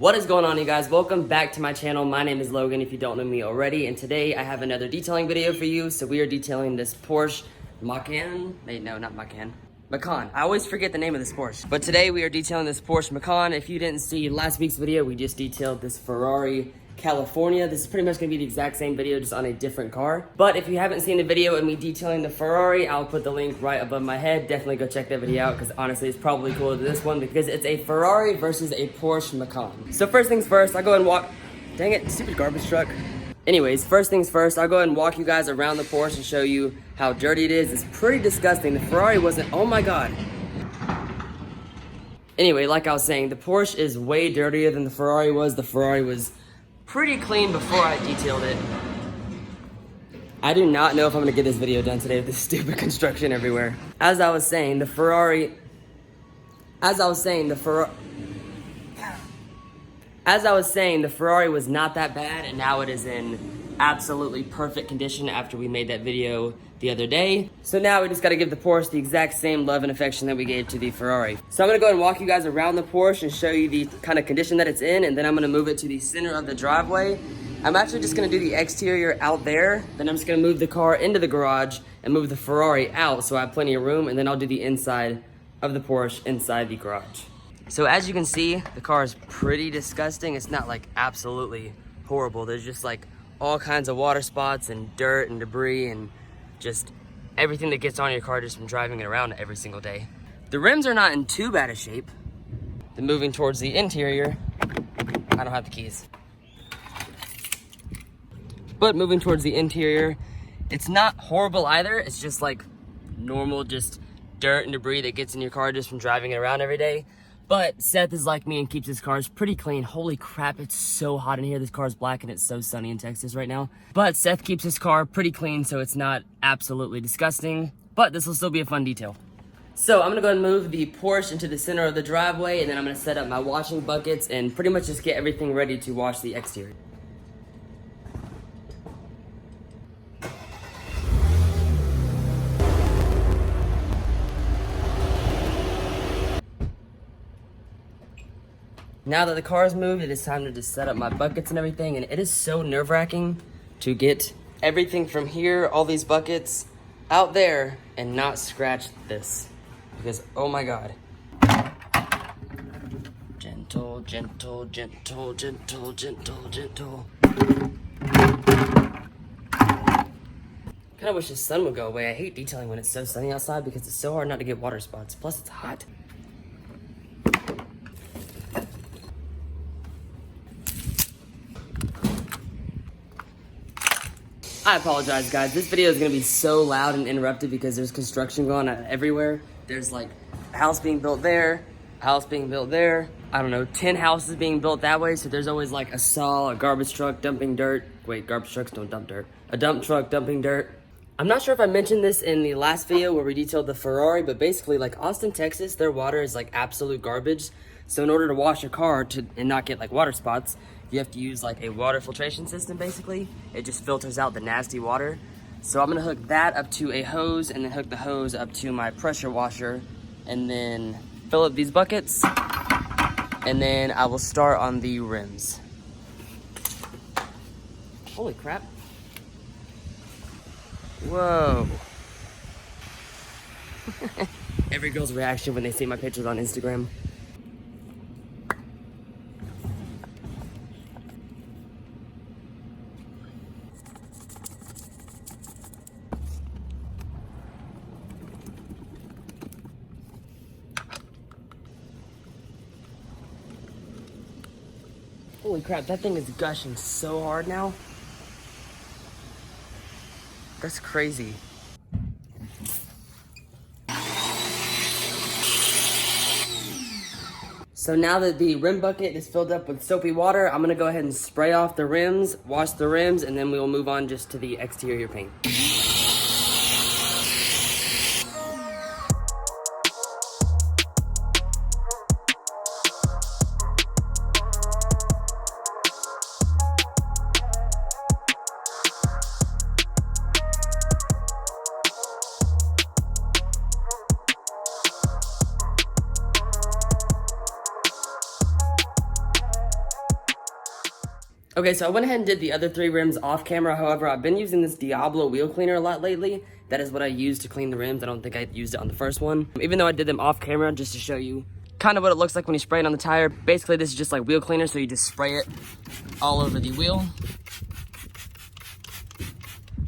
What is going on, you guys? Welcome back to my channel. My name is Logan if you don't know me already, and today I have another detailing video for you. So we are detailing this Porsche Macan. Wait, no, not Macan. Macan. I always forget the name of this Porsche. But today we are detailing this Porsche Macan. If you didn't see last week's video, we just detailed this Ferrari California. This is pretty much gonna be the exact same video, just on a different car. But if you haven't seen the video of me detailing the Ferrari, I'll put the link right above my head. Definitely go check that video out, because honestly, it's probably cooler than this one, because it's a Ferrari versus a Porsche Macan. So first things first, I'll go ahead and walk, dang it, stupid garbage truck. Anyways, first things first, I'll go ahead and walk you guys around the Porsche and show you how dirty it is. It's pretty disgusting. The Ferrari wasn't, oh my God. Anyway, like I was saying, the Porsche is way dirtier than the Ferrari was. The Ferrari was pretty clean before I detailed it. I do not know if I'm gonna get this video done today with this stupid construction everywhere. As I was saying, the Ferrari was not that bad, and now it is in absolutely perfect condition after we made that video the other day. So now we just gotta give the Porsche the exact same love and affection that we gave to the Ferrari. So I'm gonna go ahead and walk you guys around the Porsche and show you the kind of condition that it's in, and then I'm gonna move it to the center of the driveway. I'm actually just gonna do the exterior out there, then I'm just gonna move the car into the garage and move the Ferrari out so I have plenty of room, and then I'll do the inside of the Porsche inside the garage. So as you can see, the car is pretty disgusting. It's not like absolutely horrible. There's just like all kinds of water spots and dirt and debris and just everything that gets on your car just from driving it around every single day. The rims are not in too bad a shape. Then moving towards the interior, I don't have the keys. But moving towards the interior, it's not horrible either. It's just like normal, just dirt and debris that gets in your car just from driving it around every day. But Seth is like me and keeps his cars pretty clean. Holy crap, it's so hot in here. This car's black and it's so sunny in Texas right now. But Seth keeps his car pretty clean, so it's not absolutely disgusting. But this will still be a fun detail. So I'm gonna go ahead and move the Porsche into the center of the driveway, and then I'm gonna set up my washing buckets and pretty much just get everything ready to wash the exterior. Now that the car is moved, it is time to just set up my buckets and everything, and it is so nerve-wracking to get everything from here, all these buckets, out there, and not scratch this, because oh my God. Gentle, gentle, gentle, gentle, gentle, gentle. Kinda wish the sun would go away. I hate detailing when it's so sunny outside because it's so hard not to get water spots, plus it's hot. I apologize, guys. This video is gonna be so loud and interrupted because there's construction going on everywhere. There's like a house being built there, a house being built there. I don't know, 10 houses being built that way. So there's always like a saw, a garbage truck dumping dirt. Wait, garbage trucks don't dump dirt. A dump truck dumping dirt. I'm not sure if I mentioned this in the last video where we detailed the Ferrari, but basically like Austin, Texas, their water is like absolute garbage. So in order to wash your car and not get like water spots, you have to use like a water filtration system basically. It just filters out the nasty water. So I'm gonna hook that up to a hose and then hook the hose up to my pressure washer and then fill up these buckets. And then I will start on the rims. Holy crap. Whoa. Every girl's reaction when they see my pictures on Instagram. Holy crap, that thing is gushing so hard now. That's crazy. So now that the rim bucket is filled up with soapy water, I'm gonna go ahead and spray off the rims, wash the rims, and then we will move on just to the exterior paint. Okay, so I went ahead and did the other 3 rims off camera. However, I've been using this Diablo wheel cleaner a lot lately. That is what I use to clean the rims. I don't think I used it on the first one. Even though I did them off camera just to show you kind of what it looks like when you spray it on the tire. Basically, this is just like wheel cleaner, so you just spray it all over the wheel.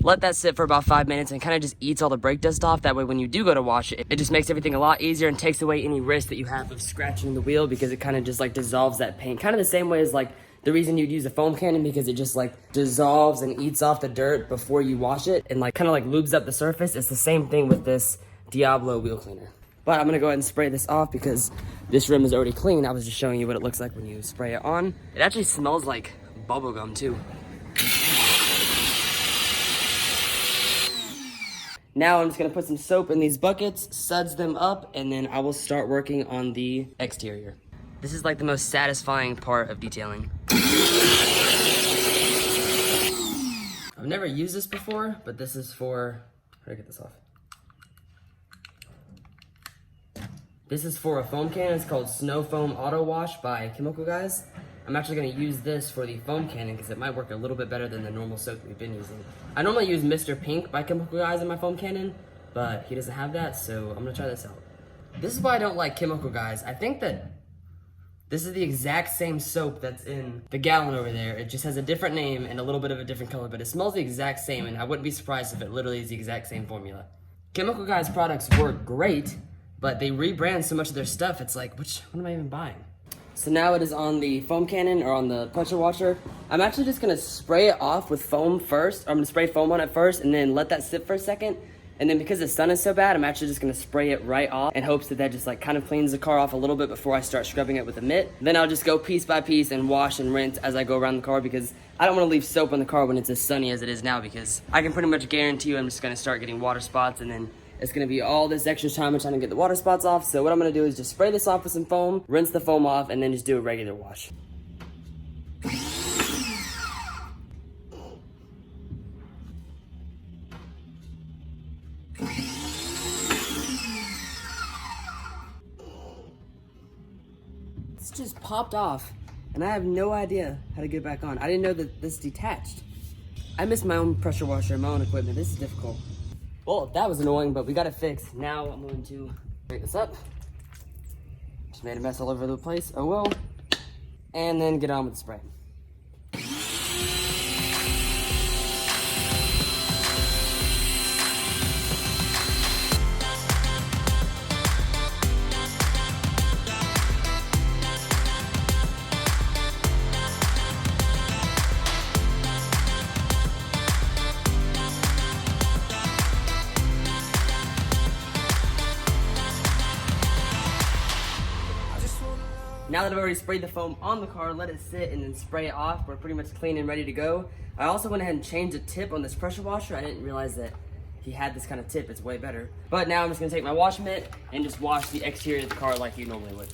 Let that sit for about 5 minutes and kind of just eats all the brake dust off. That way when you do go to wash it, it just makes everything a lot easier and takes away any risk that you have of scratching the wheel, because it kind of just like dissolves that paint. Kind of the same way as like the reason you'd use a foam cannon, because it just like dissolves and eats off the dirt before you wash it and like kind of like lubes up the surface. It's the same thing with this Diablo wheel cleaner. But I'm gonna go ahead and spray this off because this rim is already clean. I was just showing you what it looks like when you spray it on. It actually smells like bubble gum too. Now I'm just gonna put some soap in these buckets, suds them up, and then I will start working on the exterior. This is like the most satisfying part of detailing. I've never used this before, but this is for, how do I get this off? This is for a foam cannon. It's called Snow Foam Auto Wash by Chemical Guys. I'm actually gonna use this for the foam cannon because it might work a little bit better than the normal soap that we've been using. I normally use Mr. Pink by Chemical Guys in my foam cannon, but he doesn't have that, so I'm gonna try this out. This is why I don't like Chemical Guys. I think that this is the exact same soap that's in the gallon over there. It just has a different name and a little bit of a different color, but it smells the exact same, and I wouldn't be surprised if it literally is the exact same formula. Chemical Guys products work great, but they rebrand so much of their stuff, it's like, what am I even buying? So now it is on the foam cannon, or on the pressure washer. I'm actually just gonna spray it off with foam first. I'm gonna spray foam on it first and then let that sit for a second. And then because the sun is so bad, I'm actually just gonna spray it right off in hopes that that just like kind of cleans the car off a little bit before I start scrubbing it with a mitt. Then I'll just go piece by piece and wash and rinse as I go around the car, because I don't wanna leave soap on the car when it's as sunny as it is now, because I can pretty much guarantee you I'm just gonna start getting water spots, and then it's gonna be all this extra time trying to get the water spots off. So what I'm gonna do is just spray this off with some foam, rinse the foam off, and then just do a regular wash. This just popped off, and I have no idea how to get it back on. I didn't know that this detached. I miss my own pressure washer and my own equipment. This is difficult. Well, that was annoying, but we got it fixed. Now I'm going to break this up. Just made a mess all over the place. Oh well. And then get on with the spray. Now that I've already sprayed the foam on the car, let it sit and then spray it off. We're pretty much clean and ready to go. I also went ahead and changed the tip on this pressure washer. I didn't realize that he had this kind of tip. It's way better. But now I'm just gonna take my wash mitt and just wash the exterior of the car like you normally would.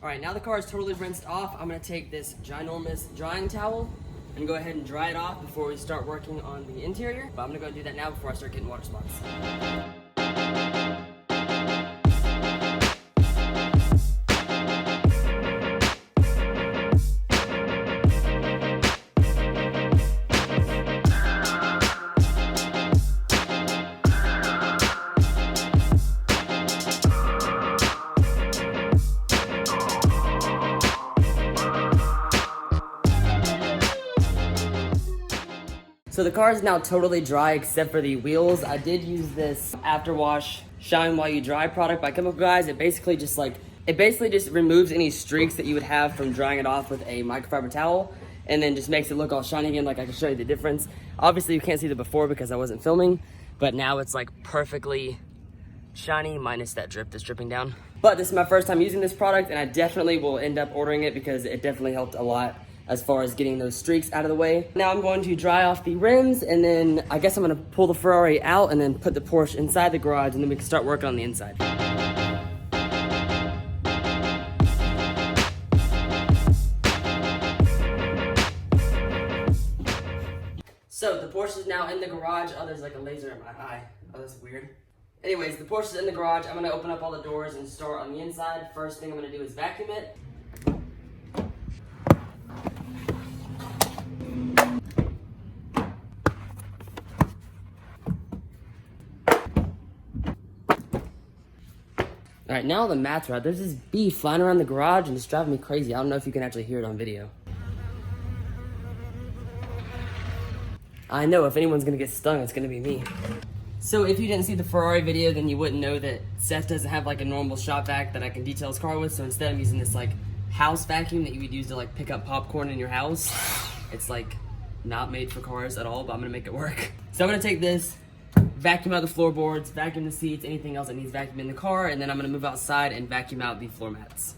All right, now the car is totally rinsed off. I'm gonna take this ginormous drying towel and go ahead and dry it off before we start working on the interior. But I'm gonna go do that now before I start getting water spots. So the car is now totally dry except for the wheels. I did use this after wash shine while you dry product by Chemical Guys. It basically just removes any streaks that you would have from drying it off with a microfiber towel. and then just makes it look all shiny again. Like I can show you the difference. Obviously you can't see the before because I wasn't filming, but now it's like perfectly shiny minus that drip that's dripping down. But this is my first time using this product, and I definitely will end up ordering it because it definitely helped a lot as far as getting those streaks out of the way. Now I'm going to dry off the rims, and then I guess I'm gonna pull the Ferrari out and then put the Porsche inside the garage, and then we can start working on the inside. So the Porsche is now in the garage. Oh, there's like a laser in my eye. Oh, that's weird. Anyways, the Porsche is in the garage. I'm gonna open up all the doors and start on the inside. First thing I'm gonna do is vacuum it. All right, now the mats are out. There's this bee flying around the garage and it's driving me crazy. I don't know if you can actually hear it on video. I know, if anyone's gonna get stung, it's gonna be me. So if you didn't see the Ferrari video, then you wouldn't know that Seth doesn't have like a normal shop vac that I can detail his car with. So instead I'm using this like house vacuum that you would use to like pick up popcorn in your house. It's like not made for cars at all, but I'm gonna make it work. So I'm gonna take this, vacuum out the floorboards, vacuum the seats, anything else that needs vacuum in the car, and then I'm gonna move outside and vacuum out the floor mats.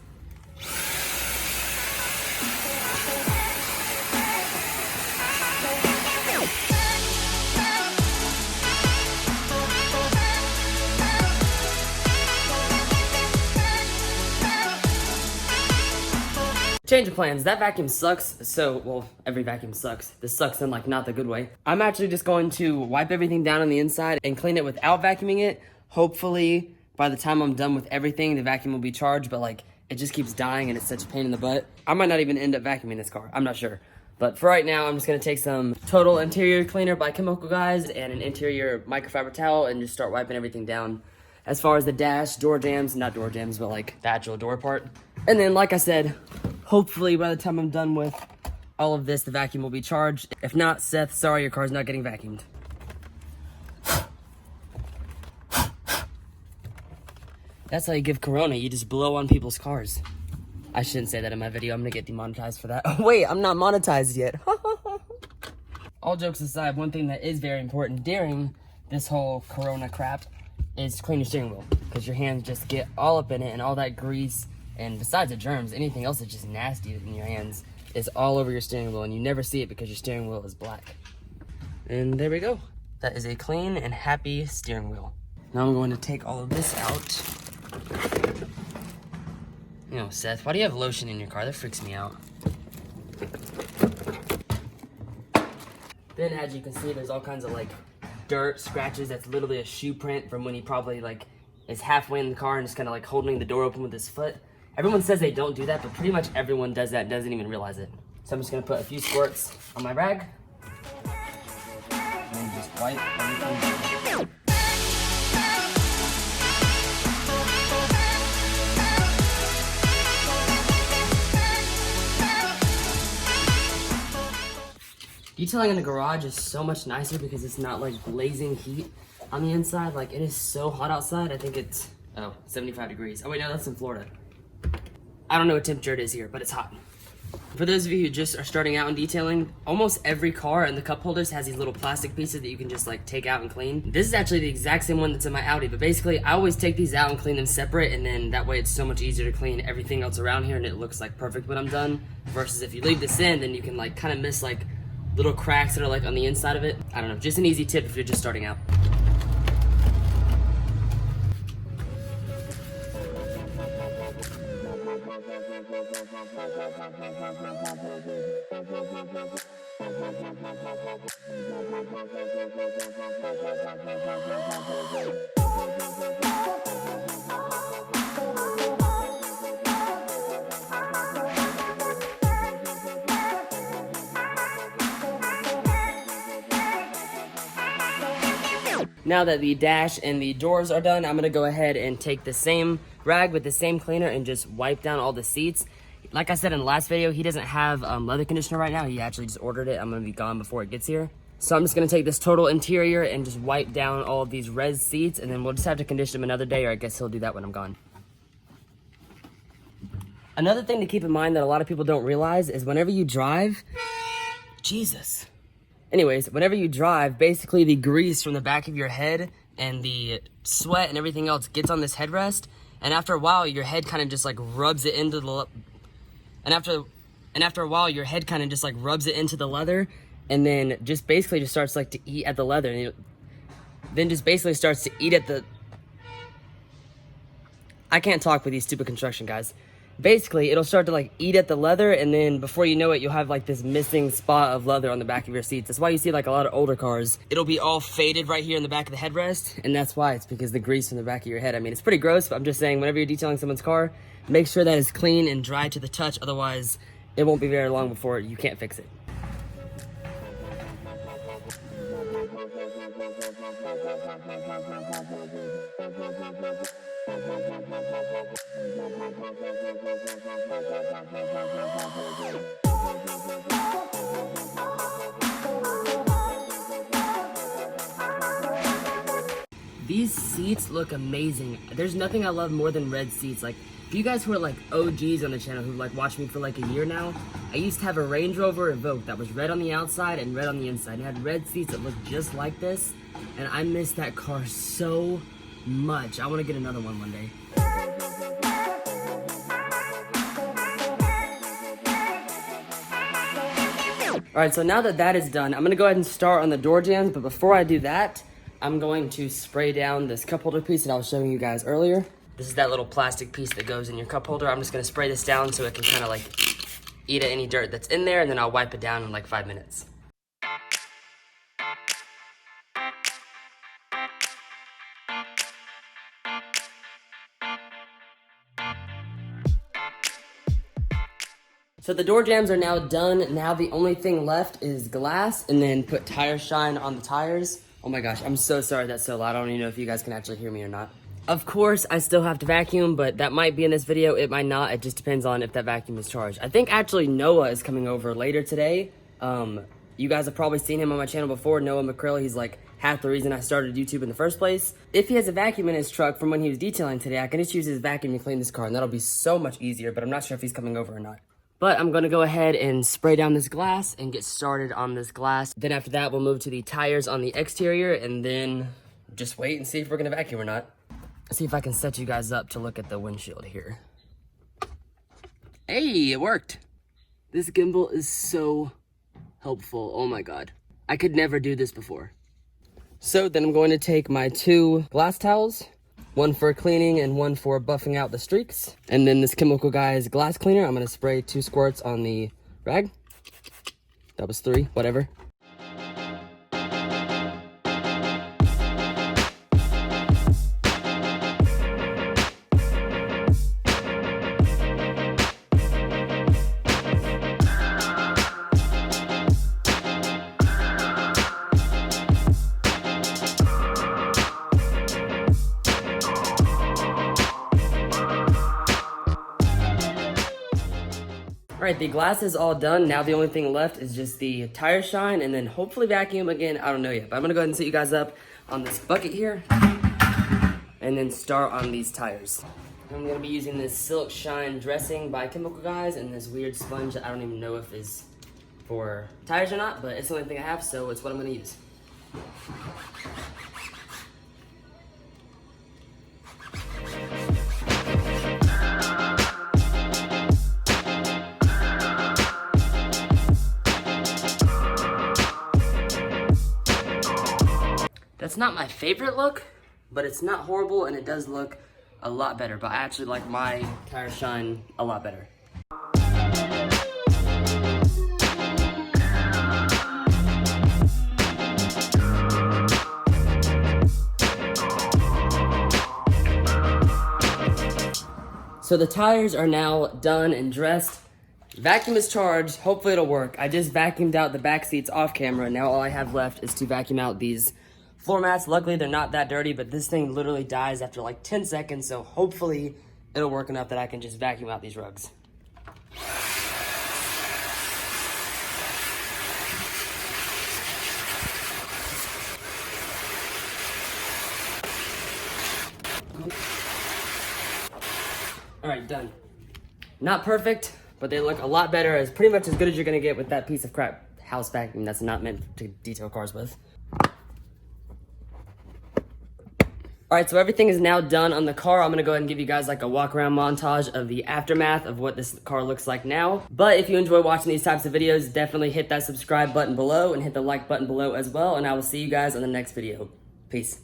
Change of plans. That vacuum sucks. So, well, every vacuum sucks. This sucks in like not the good way. I'm actually just going to wipe everything down on the inside and clean it without vacuuming it. Hopefully, by the time I'm done with everything, the vacuum will be charged, but like, it just keeps dying and it's such a pain in the butt. I might not even end up vacuuming this car. I'm not sure. But for right now, I'm just gonna take some Total Interior Cleaner by Chemical Guys and an interior microfiber towel and just start wiping everything down. As far as the dash, door jambs, not door jambs, but like the actual door part. And then, like I said, hopefully by the time I'm done with all of this, the vacuum will be charged. If not, Seth, sorry, your car's not getting vacuumed. That's how you give Corona, you just blow on people's cars. I shouldn't say that in my video, I'm gonna get demonetized for that. Oh wait, I'm not monetized yet. All jokes aside, one thing that is very important during this whole Corona crap is clean your steering wheel, because your hands just get all up in it and all that grease, and besides the germs, anything else that's just nasty in your hands is all over your steering wheel, and you never see it because your steering wheel is black. And there we go. That is a clean and happy steering wheel. Now I'm going to take all of this out. You know, Seth, why do you have lotion in your car? That freaks me out. Then as you can see, there's all kinds of like dirt, scratches. That's literally a shoe print from when he probably like is halfway in the car and just kind of like holding the door open with his foot. Everyone says they don't do that, but pretty much everyone does that and doesn't even realize it. So I'm just gonna put a few squirts on my rag and just wipe everything down. Detailing in the garage is so much nicer because it's not like blazing heat on the inside. Like, it is so hot outside. I think it's 75 degrees. Oh wait, no, that's in Florida. I don't know what temperature it is here, but it's hot. For those of you who just are starting out in detailing, almost every car in the cup holders has these little plastic pieces that you can just like take out and clean. This is actually the exact same one that's in my Audi, but basically I always take these out and clean them separate, and then that way it's so much easier to clean everything else around here and it looks like perfect when I'm done. Versus if you leave this in, then you can like kind of miss like little cracks that are like on the inside of it. I don't know, just an easy tip if you're just starting out. Now that the dash and the doors are done, I'm gonna go ahead and take the same rag with the same cleaner and just wipe down all the seats. Like I said in the last video, he doesn't have leather conditioner right now. He actually just ordered it. I'm gonna be gone before it gets here. So I'm just gonna take this Total Interior and just wipe down all of these res seats, and then we'll just have to condition them another day, or I guess he'll do that when I'm gone. Another thing to keep in mind that a lot of people don't realize is whenever you drive, Jesus. Anyways, whenever you drive, basically the grease from the back of your head and the sweat and everything else gets on this headrest, and after a while, your head kind of just like rubs it into the, and after a while, your head kind of just like rubs it into the leather, and then just basically just starts like to eat at the leather, and then just basically starts to eat at the, I can't talk with these stupid construction guys. Basically, it'll start to like eat at the leather, and then before you know it, you'll have like this missing spot of leather on the back of your seats. That's why you see like a lot of older cars, it'll be all faded right here in the back of the headrest, and that's why. It's because the grease from the back of your head. I mean, it's pretty gross, but I'm just saying, whenever you're detailing someone's car, make sure that is clean and dry to the touch, otherwise it won't be very long before you can't fix it. These seats look amazing. There's nothing I love more than red seats. Like, for you guys who are like OGs on the channel who've like watched me for like a year now, I used to have a Range Rover Evoque that was red on the outside and red on the inside. It had red seats that looked just like this, and I miss that car so much. I want to get another one day. All right, so now that that is done, I'm gonna go ahead and start on the door jambs, but before I do that, I'm going to spray down this cup holder piece that I was showing you guys earlier. This is that little plastic piece that goes in your cup holder. I'm just gonna spray this down so it can kind of like eat at any dirt that's in there, and then I'll wipe it down in like 5 minutes. So the door jambs are now done. Now the only thing left is glass, and then put tire shine on the tires. Oh my gosh, I'm so sorry that's so loud. I don't even know if you guys can actually hear me or not. Of course, I still have to vacuum, but that might be in this video. It might not. It just depends on if that vacuum is charged. I think actually Noah is coming over later today. You guys have probably seen him on my channel before. Noah McCrilly, he's like half the reason I started YouTube in the first place. If he has a vacuum in his truck from when he was detailing today, I can just use his vacuum to clean this car, and that'll be so much easier, but I'm not sure if he's coming over or not. But I'm gonna go ahead and spray down this glass and get started on this glass. Then after that, we'll move to the tires on the exterior, and then just wait and see if we're gonna vacuum or not. Let's see if I can set you guys up to look at the windshield here. Hey, it worked. This gimbal is so helpful. Oh my God. I could never do this before. So then I'm going to take my 2 glass towels, one for cleaning and one for buffing out the streaks. And then this Chemical Guys glass cleaner, I'm gonna spray 2 squirts on the rag. That was 3, whatever. All right, the glass is all done. Now the only thing left is just the tire shine, and then hopefully vacuum again. I don't know yet, but I'm gonna go ahead and set you guys up on this bucket here and then start on these tires. I'm gonna be using this Silk Shine dressing by Chemical Guys and this weird sponge that I don't even know if is for tires or not, but it's the only thing I have, so it's what I'm gonna use. That's not my favorite look, but it's not horrible, and it does look a lot better, but I actually like my tire shine a lot better. So the tires are now done and dressed. Vacuum is charged. Hopefully it'll work. I just vacuumed out the back seats off camera. Now all I have left is to vacuum out these floor mats. Luckily they're not that dirty, but this thing literally dies after like 10 seconds. So hopefully it'll work enough that I can just vacuum out these rugs. All right, done. Not perfect, but they look a lot better, as pretty much as good as you're gonna get with that piece of crap house vacuum that's not meant to detail cars with. All right, so everything is now done on the car. I'm gonna go ahead and give you guys like a walk around montage of the aftermath of what this car looks like now. But if you enjoy watching these types of videos, definitely hit that subscribe button below and hit the like button below as well. And I will see you guys on the next video. Peace.